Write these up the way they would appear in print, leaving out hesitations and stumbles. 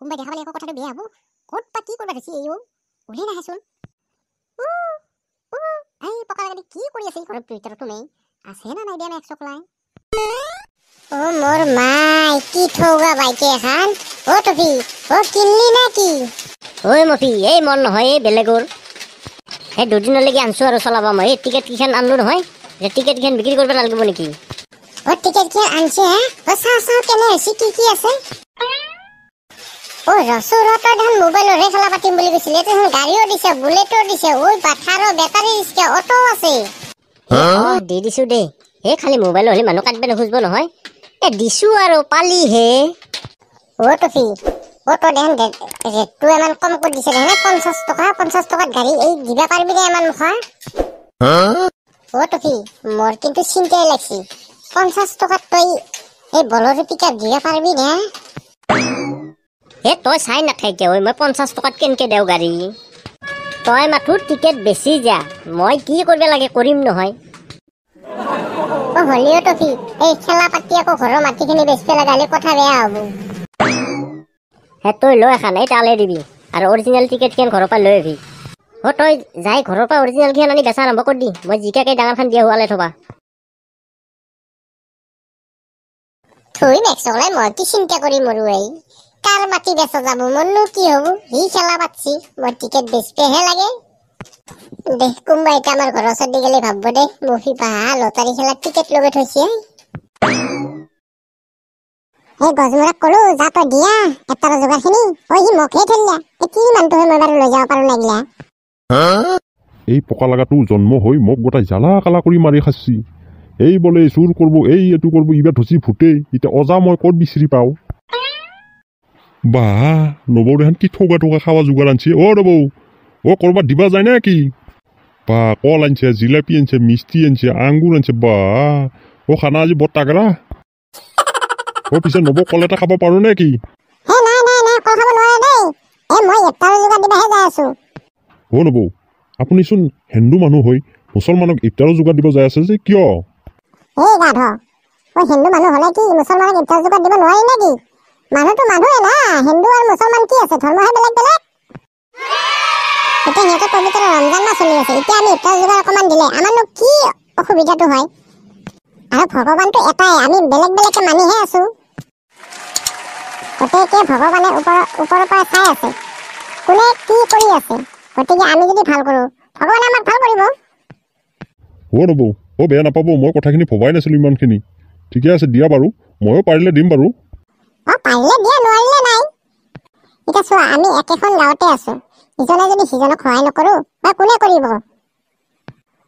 কোনোবাই দেখা পালে আকৌ কথাটো বেয়া হ'ব ক'ত বা কি কৰিব গৈছে এইও ওলাই নাহেচোন এই পকা লাগি কি কৰি আছে ঘৰৰ ভিতৰত তুমি আছে না নাই দিয়া এক চকলাই ও মোর মাই কি ঠৌগা বাইকে এখন ও টফি ও কিনলি না কি ওই মফি এই মন নহয় এই বেলেগৰ এই দুদিনলৈকে আনছো আৰু চলাব মই টিকেট কিখান আনলো নহয় টিকেট কিখান বিক্ৰী কৰিব লাগিব নেকি ও টিকেট কি আনছে ও সা কেনে আছে কি আছে ও ৰসুৰতৰ ধান মোবাইলৰে খেলা পাতিম বুলি কৈছিলে তখন গাড়ীও দিছে বুলেটও দিছে ওই পাথাৰৰ বেটাৰী ৰিক্সা অটো আছে দি দিছো দে এই খালি মোবাইল হলে মানুহ কাটবে নুখুজব নহয় দিছো আৰু পালি হে ও টফি ও তো দেন ৰেটটো এমান কম কৰি দিছে দেন 50 টকাত গাড়ী এই দিবা পাৰবি নে এমান মুখা ও টফি মোৰ কিন্তু চিন্তাই লাগছি 50 টকাত তই এই বলৰো পিকআপ দিবা পাৰবি নে তই চাই নাথাকে ঐ মই 50 টকাত কেনকে দেও গাড়ী তই মাথো টিকেট বেছি যা মই কি কৰিব লাগে কৰিম নহয় ও হলিও টফি এই খেলা পাতি আকৌ ঘৰৰ মাটিখিনি বেচতে লগালে কথা বেয়া হ'ব তই লৈ এখন এই তালে দিবি আৰু অৰিজিনেল টিকেট কেন ঘৰৰ পৰা লৈ আহিবি তই যাই ঘৰৰ পৰা অৰিজিনেল কেন আনি বেচা আৰম্ভ কৰি দি মই জিকাকে ডাঙৰখন দিয়া হোৱালে থবা থৈ মেক্সলাই মই কি চিন্তা কৰি মৰো এই কাৰ মাটি বেচা যাব মননো কি হ'ব সি খেলা পাতছি মই টিকেট বেচতেহে লাগে দেখ কোনবা এটা আমাৰ ঘৰৰ ওচৰত দি গেলে ভাবব দে মফি পাহা লটাৰী খেলাৰ টিকেট লগে থৈছে এই গজমৰাক কলো যা তই দিয়া এটাৰ যোগাৰখিনি ঐ সি মোকহে ঠেলিয়া কি মানুহটোহে মই বাৰু লৈ যাব পাৰো লাগিলা এই পকা লাগাটো জন্ম হৈ মোক গোটাই জ্বালা কালা কৰি মাৰি খাচ্ছি এই বোলে চুৰ কৰব এই এটু কৰব ইবা ধসি ফুটে ইটা অজা মই কত বিচৰি পাও বা নবৌ দেখান কি ঠোকা ঠোকা খাওয়া যোগাৰ আনছে ও নবৌ ও করবা দিবা যায় না কি বা কল আনছে জিলাপি আনছে মিষ্টি আনছে আঙ্গুর আনছে বা ও খানা আজি বৰ তাগৰা ও পিছে নবৌ কল এটা খাব পাৰো নে কি হে নাই কল খাব নোৱাৰে দেই এই মই এটাৰ যোগাৰ দিবাহে যাই আছো ও নবৌ আপুনি চোন হিন্দু মানুহ হৈ মুছলমানক ইফতাৰৰ যোগাৰ দিব যায় আছে যে কিয় এই গাধ ও হিন্দু মানুহ হলে কি মুছলমানক ইফতাৰ যোগাৰ দিব নোৱাৰি নেকি মানুহটো মানুহে না হিন্দু আৰু মুছলমান কি আছে ধৰ্মহে বেলেগ বেলেগ এতিয়া সিহঁতৰ পবিত্ৰ ৰমজান মাহ চলি আছে এতিয়া আমি ইফতাৰ যোগাৰ অকণমান দিলে আমাৰনো কি অসুবিধাটো হয় আৰু ভগৱানটো এটাই আমি বেলেগ বেলেগকে মানিহে আছো গতিকে ভগৱানে ওপৰৰ পৰা চাই আছে কোনে কি কৰি আছে গতিকে আমি যদি ভাল কৰো ভগৱানে আমাক ভাল কৰিব ও নবৌ ও বেয়া নাপাব মই কথাখিনি ভবাই নাছিলো ইমানখিনি ঠিকে আছে দিয়া বাৰু ময়ো পাৰিলে দিম বাৰু পাৰিলে দিয়া নোৱাৰিলে নাই এতিয়া চোৱা আমি একেখন গাঁৱতে আছো ইজনে যদি সিজনক সহায় নকৰো বা কোনে কৰিব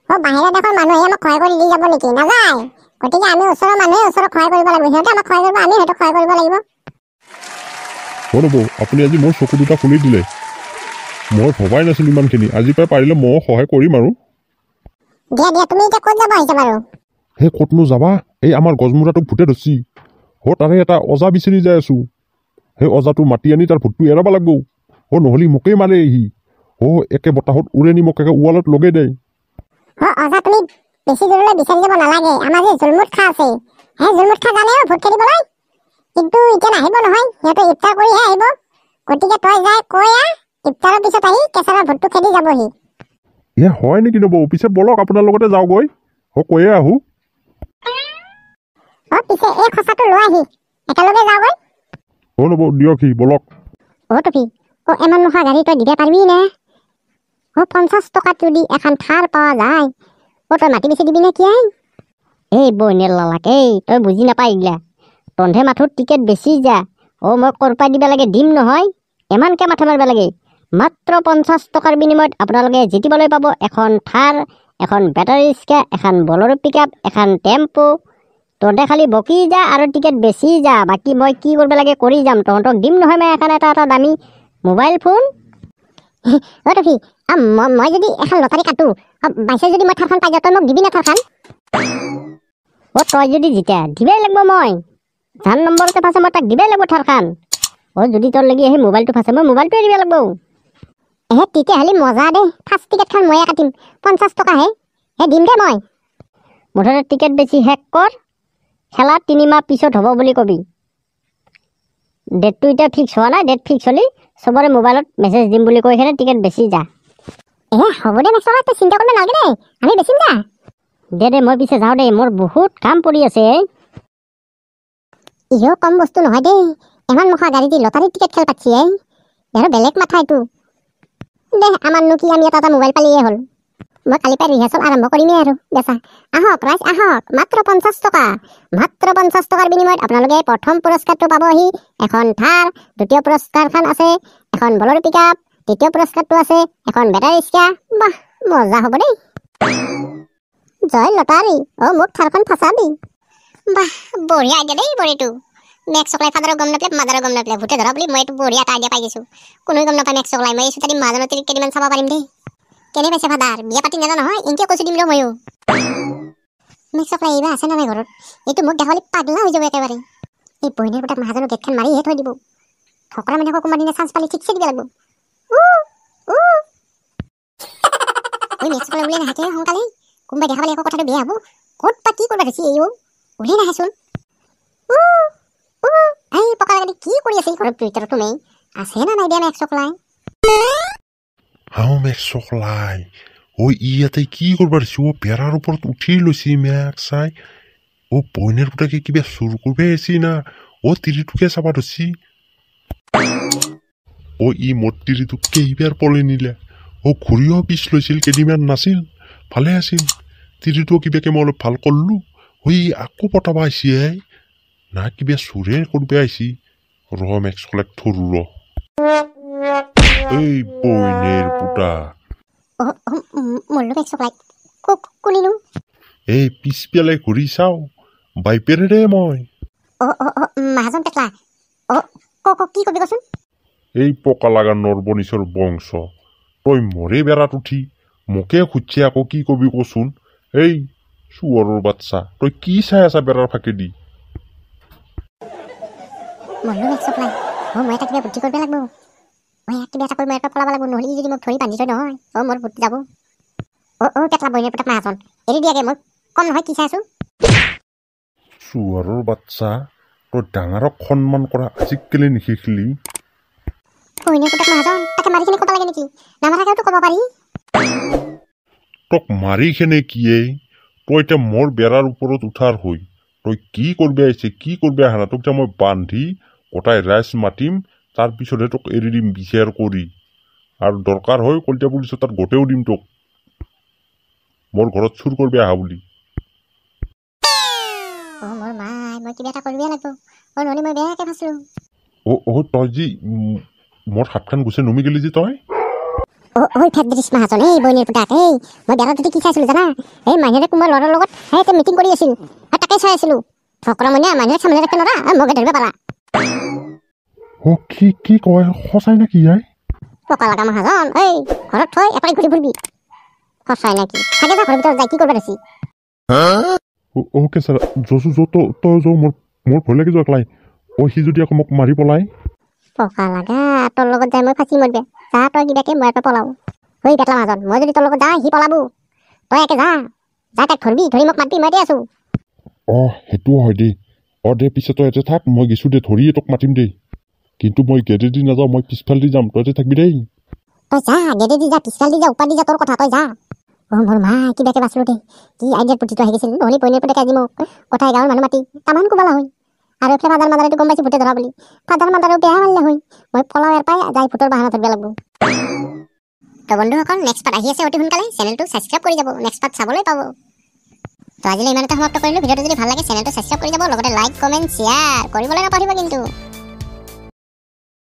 বাহিৰা দেশৰ মানুহে আমাক সহায় কৰি দি যাব নেকি নাযায় গতিকে আমি ওচৰৰ মানুহে ওচৰক সহায় কৰিব লাগিব সিহঁতে আমাক সহায় কৰিব আমি সিহঁতক সহায় কৰিব লাগিব ও নবৌ আপুনি আজি মোৰ চকু দুটা খুলি দিলে মই ভবাই নাছিলো ইমানখিনি আজি প্ৰায় পাৰিলে ময়ো সহায় কৰিম আৰু দিয়া তুমি এতিয়া ক'ত যাব আহিছা বাৰু হে ক'তনো যাবা এই আমাৰ গজমূৰাটোক ভূতে ধৰছি তাৰে এটা অজা বিচাৰি যাই আছো সেই অজাটো মাতি আনি তাৰ ভূতটো এৰাব লাগিব নহ'লে মোকেই মাৰে সি একে বতাহত উৰে নি মোক একে ৱালত লগাই দেই অজা তুমি বেছি দূৰলৈ বিচাৰি যাব নালাগে আমাৰ যে জুলমুট খা আছে সেই জুলমুট খা জানেও ভূত খেদিবলৈ কিন্তু এতিয়া নাহিব নহয় সিহঁতে ইফতাৰ কৰিহে আহিব গতিকে তই যাই কৈ ইফতাৰৰ পিছত আহি কেঁচাৰৰ ভূতটো খেদি যাবহি হয় নেকি নবৌ পিছে বলক আপোনাৰ লগতে যাওঁগৈ কৈয়ে আহো পিছে এই খচাটো লৈ আহি একেলগে যাওঁগৈ নবৌ দিয়ক সি বলক টফি এমান মুখা গাড়ী তই দিব পাৰিবি নে 50 টকাত যদি এখন থাৰ পোৱা যায় তই মাটি বেছি দিবি নে কি এই বইনেৰ লালাক তই বুজি নাপাই এইগিলা তন্ধে মাথোৰ টিকেট বেছি যা মই কৰপাই দিব লাগে দিম নহয় এমানকে মাথা মাৰিব লাগে মাত্ৰ 50 টকাৰ বিনিময়ত আপোনালোকে জিতিবলৈ পাব এখন থাৰ এখন বেটাৰী ৰিক্সা এখন বলেৰো পিকআপ এখন টেম্পো তহঁতে খালি বকি যা আৰু টিকেট বেছি যা বাকী মই কি কৰিব লাগে কৰি যাম তহঁতক দিম নহয় মই এখন এটা দামী মোবাইল ফোন টফি মই যদি এখন লটাৰী কাটো বাইছে যদি মই থাৰখন পাই যাওঁ তই মোক দিবি না থাৰখন তই যদি জিতা দিবই লাগিব মই যাৰ নম্বৰতে ফাঁচে মই তাক দিবই লাগিব থাৰখন যদি তোৰ লাগি সেই মোবাইলটো ফাঁচে মই মোবাইলটোৱে দিব লাগিব তেতিয়াহ'লে মজা দেই ফাৰ্ষ্ট টিকেটখন ময়ে কাটিম 50 টকাহে দিম দে মই মুঠতে টিকেট বেছি শেষ কৰ খেলা 3 মাহ পিছত হ'ব বুলি কবি ডেটটো এতিয়া ফিক্স হোৱা নাই, ডেট ফিক্স হ'লে চবৰে মোবাইলত মেছেজ দিম বুলি কৈ কিনে টিকেট বেছি যা। হ'ব দে মেক্স তই চিন্তা কৰিব নালাগে দেই, আমি বেচিম যা। দে মই পিছে যাওঁ দেই, মোৰ বহুত কাম পৰি আছে। ইও কম বস্তু নহয় দেই, ইমান মুখা গাড়ী দি লটাৰী টিকেট খেল পাতিছি ইয়াৰ বেলেগ মাথা এইটো। দে আমাৰনো কি, আমি এটা মোবাইল পালিয়ে হ'ল। মই কালি পৰা ৰিহাৰ্চল আৰম্ভ কৰিমেই আৰু বেচা। আহক ৰাইজ আহক, মাত্ৰ 50 টকা। মাত্ৰ 50 টকাৰ বিনিময়ত আপোনালোকে প্ৰথম পুৰস্কাৰটো পাবহি এখন থাৰ, দ্বিতীয় পুৰস্কাৰখন আছে এখন বলেৰো পিকআপ, তৃতীয় পুৰস্কাৰটো আছে এখন বেটাৰী ৰিক্সা। বাহ মজা হ'ব দেই। জয় লটাৰী, মোক থাৰখন ফাঁচাবি। বাহ বঢ়িয়া আইডিয়া দেই বৰিটো। মেক্স চকলাই ফাদাৰক গম নাপালে, মাদাৰক গম নাপালে, ভূতে ধৰা বুলি মই এইটো বঢ়িয়া এটা আইডিয়া পাই গৈছোঁ। কোনোৱে গম নাপায় মেক্স চকলাই, মই এই চুটাদি মাজানৰ তিৰিক কেইদিনমান চাব পাৰিম দেই। কেনে পাইছে ফাদাৰ, বিয়া পাতি নাজানো নহয়, এনেকৈ কৈছোঁ দিম ৰ ময়ো। মেক্স চকলাই এইবাৰ আছে নাই ঘৰত? এইটো মোক দেখালি পাগলা হৈ যাব একেবাৰে। এই বহিনীৰ পুতাক মাহাজনৰ গেটখন মাৰিহে থৈ দিব। ফকৰা মানে কোনোবা দিনে চান্স পালে ঠিকছে দিব লাগিব। মেক্স চকলাই উলিয়াই নাহাকে সোনকালে, কোনোবাই দেখা পালে একো কথাটো বেয়া হ'ব। ক'ত বা কি কৰিব ধৰিছে এইও, উলিয়াই নাহেচোন। এই পকা লাগি কি কৰি আছে ঘৰত ভিতৰত? তুমি আছে না নাই দিয়া মেক্স চকলাই? হাও মেক্স চকলাই, ইয়াতে কি কৰিব দিছে? বেৰাৰ ওপৰত উঠি লৈছি মেক্স চাই। বইনেৰ পুতাকে কিবা চুৰ কৰিব আহিছি না তিৰিটোকে চাবা ধৰছি। ই মোৰ তিৰিটোক কেইবাৰ পলাই নিলে। ঘূৰিও পিছ লৈছিল, কেইদিনমান নাছিল, ভালে আছিল। তিৰিটো কিবাকে মই অলপ ভাল কৰলো, আকৌ পতাবা আহিছি। না কিবা চুৰে কৰিব আহিছি। মেক্স চকলাক ধৰো ৰ। এই বইনেৰ পুতা, এই পিছফালে ঘূৰি চাও, বাইপেৰে দে মই। মাহাজন পেটলা, কি কবি কচোন? এই পকা লাগা নৰবনিছৰ বংশ, তই মৰে বেৰাত উঠি মোকে খুজছে আকৌ কি কবি কচোন? এই চুৱৰৰ বাচ্চা, তই কি চাই আছা বেৰাৰ ফাঁকেদি? মই এটা কিবা বুদ্ধি কৰিব লাগিব। মই কিবা এটা কৰি মই পলাব লাগিব, নহ'লে যদি মোক ধৰি বান্ধি থৈ নহয় মোৰ বুদ্ধি যাব। পেটলা বহিনীৰ পুতাক মাহাজন এৰি দিয়াগে, মই কম নহয় কি চাই আছো। চুৱৰৰ বাচ্চা, তই ডাঙৰক সন্মান কৰা আজিকালি নিশিকিলি? বহিনীৰ পুতাক মাহাজন তাকে মাৰি কিনে ক'ব লাগে নেকি? নামাৰাকেওতো ক'ব পাৰি। তোক মাৰি খেনে কিয়ে? তই এতিয়া মোৰ বেৰাৰ ওপৰত উঠাৰ হৈ তই কি কৰিব আহিছে, কি কৰিব আহা না? তোক যে মই বান্ধি গোটাই ৰাইজ মাতিম, তাৰপিছতহে তোক এৰি দিম বিচাৰ কৰি। আৰু দৰকাৰ হয় কলতিয়া পুলিচত তাত গোটেও দিম তোক, মোৰ ঘৰত চুৰ কৰিব আহা বুলি। মোৰ মাই, মই কিবা এটা কৰিবই লাগিব, নহ'লে মই বেয়াকে ফাঁচলো। তই যি মোৰ হাতখন গুচাই নুমি গেলি যে তই। ফেডৰিছ মাহাজন, এই বহিনীৰ পুতাক, মই বেৰাত উঠি কি চাইছিলো জানা? এই মানুহে কোনোবা ল'ৰাৰ লগত মিটিং কৰি আছিল, তাকে চাই আছিলো। ফকৰা মনে মানুহে সামনে ৰাখে নৰা, মোকে ধৰিব পাৰা। কি কয়, সঁচাই নেকি? পকা লগা মাহাজন, ঘৰত থৈ এপাৰি ঘূৰি ফুৰিবি। সঁচাই নেকি? থাকে যা ঘৰৰ ভিতৰত যাই কি কৰিব ৰাখি। কেঁচা তই যৌ, মোৰ ভয় লাগি যোৱা ক্লাই। সি যদি আকৌ মোক মাৰি পলাই? পকা লগা, তোৰ লগত যাই মই ফাঁচি মৰবে। যা তই কিবাকে মই এটা পলাও। পেটলা মাহাজন, মই যদি তোৰ লগত যাওঁ সি পলাব। তই একে যা তাক ধৰবি, ধৰি মোক মাতিবি, মই আছো। সেইটোও হয় দেই। দে পিছে তই ইয়াতে থাক, মই গেছো দে, ধৰিয়ে তোক মাতিম দেই। কিন্তু মই গেটেদি নাযাওঁ, মই পিছফালেদি যাম, তই ইয়াতে থাকবি দেই। তই যা, গেটেদি যা, পিছফালেদি যা, উপাদি যা, তোৰ কথা, তই যা। মোৰ মা কিবাকে বাচলো দেই, কি আইডিয়াৰ প্ৰতিটো আহি গৈছিল। নহ'লে বহিনীৰ পুতেকে আজি মোক কথাই গাঁৱৰ মানুহ মাতি তামান কোবালা হয়। আৰু এইফালে ফাদাৰ মাদাৰেতো গম পাইছে ভূতে ধৰা বুলি, ফাদাৰ মাদাৰেও বেয়া মাৰিলে হয়। মই পলাও পাই যাই ভূতৰ বাহানা ধৰিব লাগিব। তো বন্ধুসকল, নেক্সট পাৰ্ট আহি আছে অতি সোনকালে, চেনেলটো ছাবস্ক্ৰাইব কৰি যাব, নেক্সট পাৰ্ট চাবলৈ পাব। তো আজিলৈ ইমানতে সমাপ্ত কৰিলোঁ। ভিডিঅ'টো যদি ভাল লাগে চেনেলটো ছাবস্ক্ৰাইব কৰি যাব, লগতে লাইক কমেণ্ট শ্বেয়াৰ কৰিবলৈ নাপাহৰিব কিন্তু।